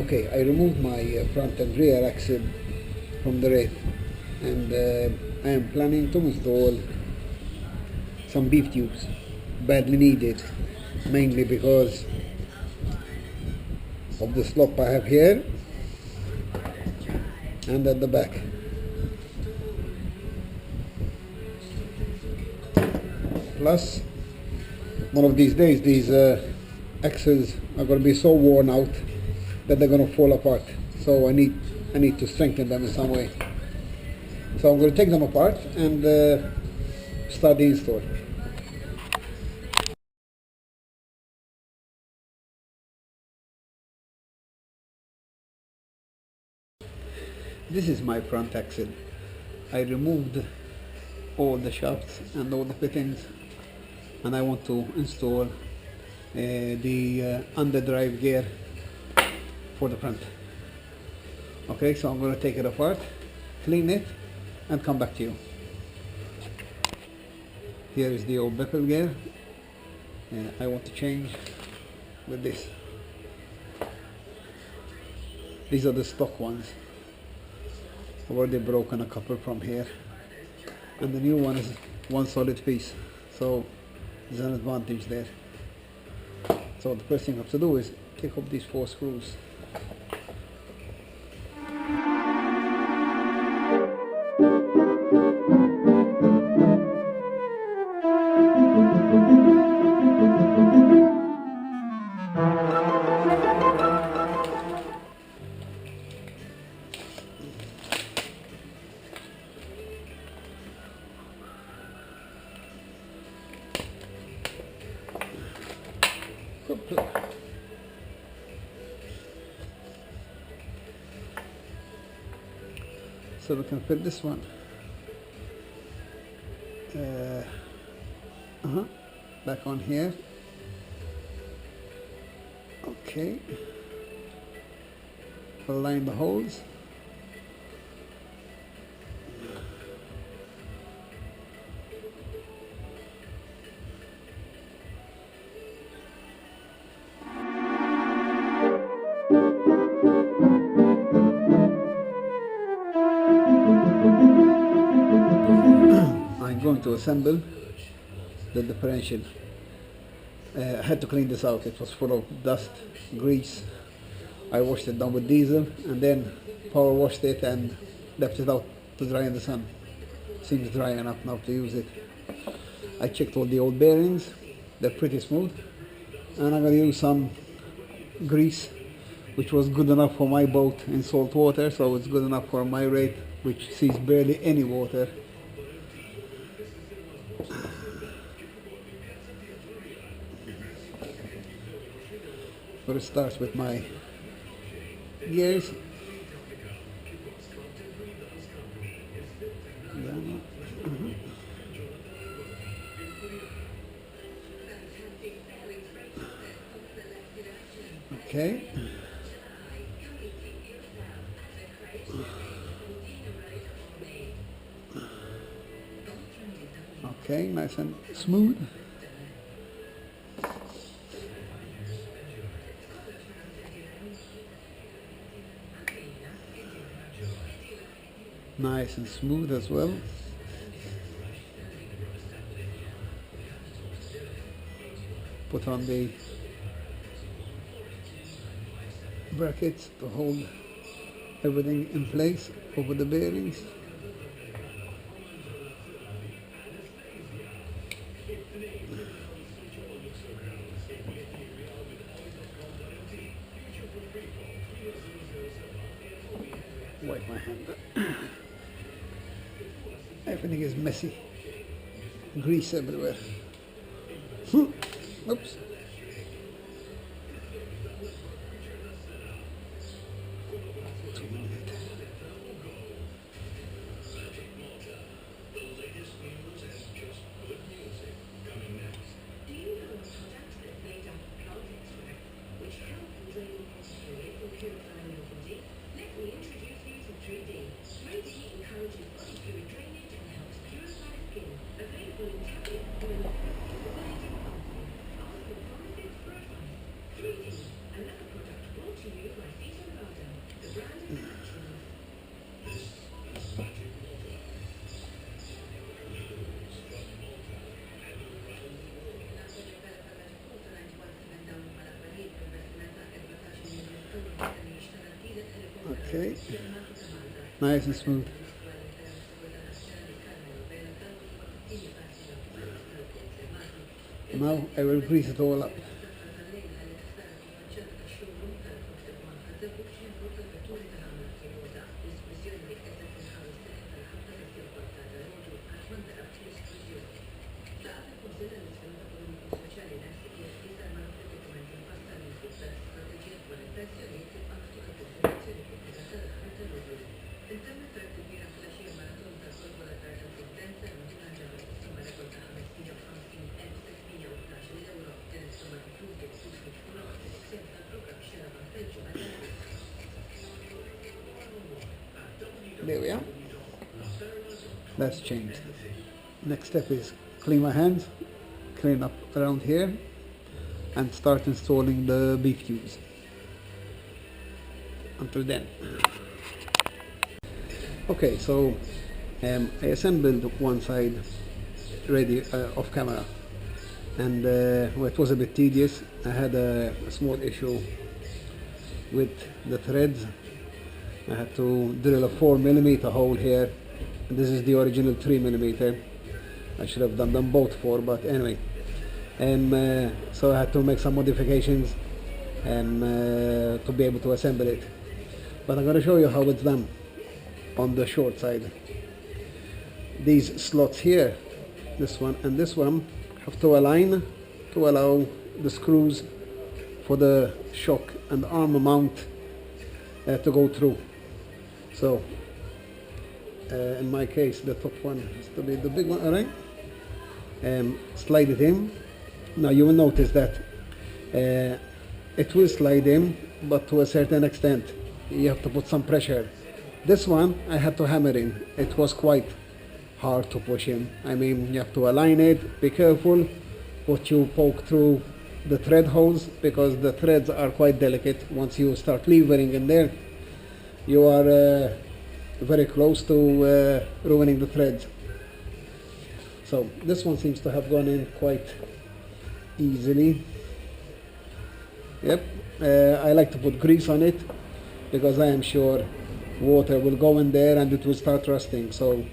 Okay, I removed my front and rear axle from the Wraith, and I am planning to install some beef tubes, badly needed, mainly because of the slop I have here and at the back. Plus, one of these days these axles are going to be so worn out that they're going to fall apart. So I need to strengthen them in some way. So I'm going to take them apart and start the install. This is my front axle. I removed all the shafts and all the fittings, and I want to install the underdrive gear for the front. Okay, so I'm going to take it apart, clean it, and come back to you. Here is the old bevel gear. I want to change with this. These are the stock ones. I've already broken a couple from here, and the new one is one solid piece, so there's an advantage there. So the first thing I have to do is take off these 4 screws. So we can fit this one back on here. Okay, align the holes. I'm going to assemble the differential. I had to clean this out. It was full of dust, grease. I washed it down with diesel and then power washed it and left it out to dry in the sun. Seems dry enough now to use it. I checked all the old bearings. They're pretty smooth. And I'm going to use some grease, which was good enough for my boat in salt water, so it's good enough for my Wraith, which sees barely any water. But it starts with my gears. Okay. Okay, nice and smooth. Nice and smooth as well. Put on the brackets to hold everything in place over the bearings. Wipe my hand. Everything is messy. Grease everywhere. Oops. Okay, nice and smooth. Now I will grease it all up. There we are. That's changed. Next step is clean my hands, clean up around here, and start installing the beef tubes. Until then. Okay, so I assembled one side ready off camera, and well, it was a bit tedious. I had a small issue with the threads. I had to drill a 4mm hole here. This is the original 3mm. I should have done them both 4, but anyway. So I had to make some modifications to be able to assemble it. But I'm going to show you how it's done on the short side. These slots here, this one and this one, have to align to allow the screws for the shock and arm mount to go through. So in my case the top one has to be the big one, alright? Slide it in. Now you will notice that it will slide in, but to a certain extent. You have to put some pressure. This one I had to hammer in. It was quite hard to push in. I mean, you have to align it, be careful what you poke through the thread holes, because the threads are quite delicate. Once you start levering in there, you are very close to ruining the threads. So this one seems to have gone in quite easily. Yep, I like to put grease on it because I am sure water will go in there and it will start rusting. So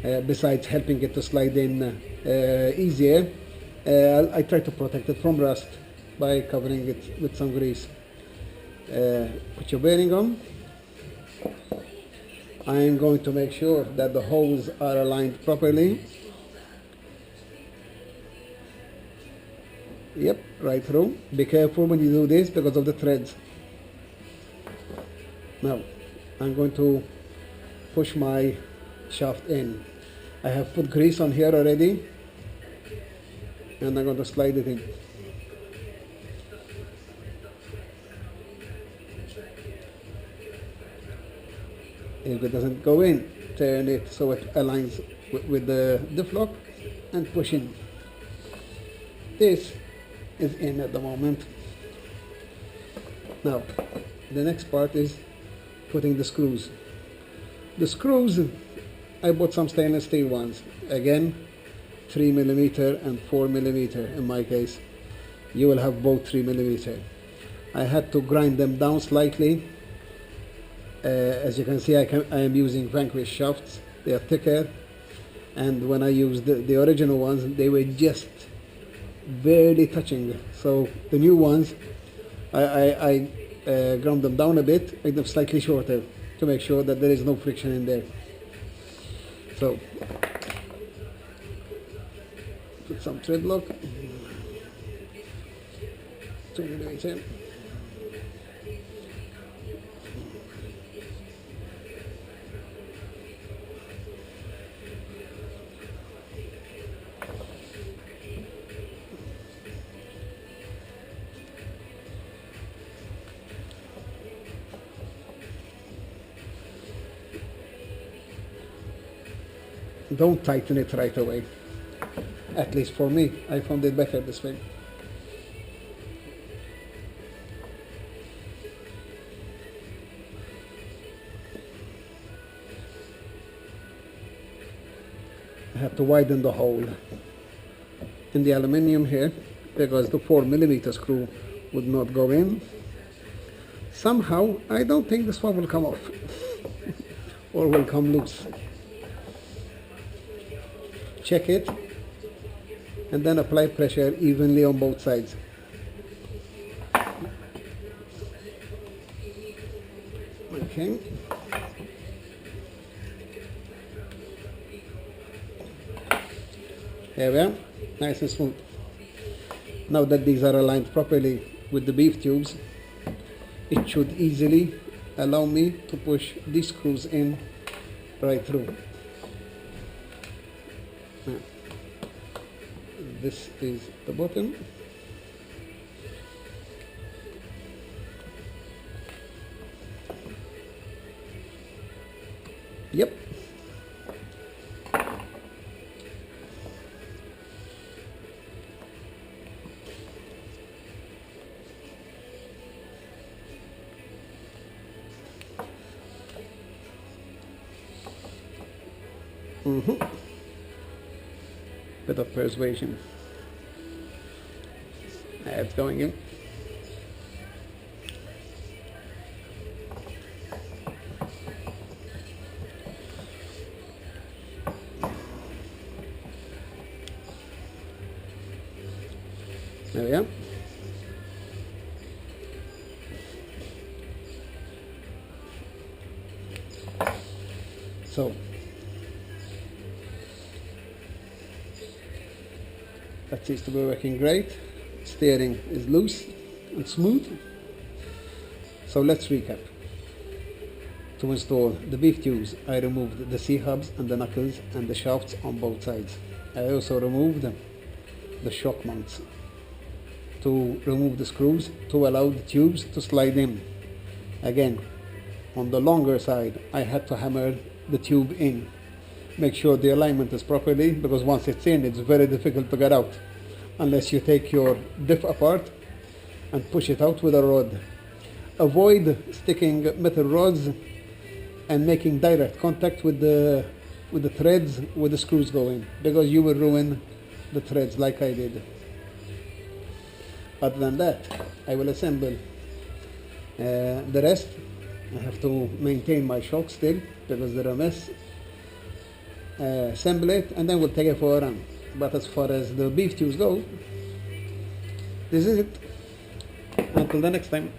besides helping it to slide in easier, I try to protect it from rust by covering it with some grease. Put your bearing on. I am going to make sure that the holes are aligned properly. Yep, right through. Be careful when you do this because of the threads. Now, I'm going to push my shaft in. I have put grease on here already, and I'm going to slide it in. If it doesn't go in, turn it so it aligns with the diff lock and push in. This is in at the moment. Now, the next part is putting the screws. The screws, I bought some stainless steel ones. Again, 3mm and 4mm in my case. You will have both 3mm. I had to grind them down slightly. As you can see, I am using Vanquish shafts. They are thicker, and when I used the original ones, they were just barely touching. So the new ones, I ground them down a bit, made them slightly shorter to make sure that there is no friction in there. So put some thread lock, 2mm. Don't tighten it right away. At least for me, I found it better this way. I have to widen the hole in the aluminium here because the 4mm screw would not go in. Somehow I don't think this one will come off or will come loose. Check it and then apply pressure evenly on both sides. Okay. There we are, nice and smooth. Now that these are aligned properly with the beef tubes, it should easily allow me to push these screws in right through. Now, this is the bottom. Yep. Bit of persuasion. It's going in. There we are. So that seems to be working great. Steering is loose and smooth. So let's recap. To install the beef tubes, I removed the C-hubs and the knuckles and the shafts on both sides. I also removed the shock mounts to remove the screws to allow the tubes to slide in. Again, on the longer side, I had to hammer the tube in. Make sure the alignment is properly, because once it's in, it's very difficult to get out unless you take your diff apart and push it out with a rod. Avoid sticking metal rods and making direct contact with the threads with the screws going, because you will ruin the threads like I did. Other than that, I will assemble the rest. I have to maintain my shock still because they're a mess. Assemble it and then we'll take it for a run. But as far as the beef tubes go, this is it. Until the next time.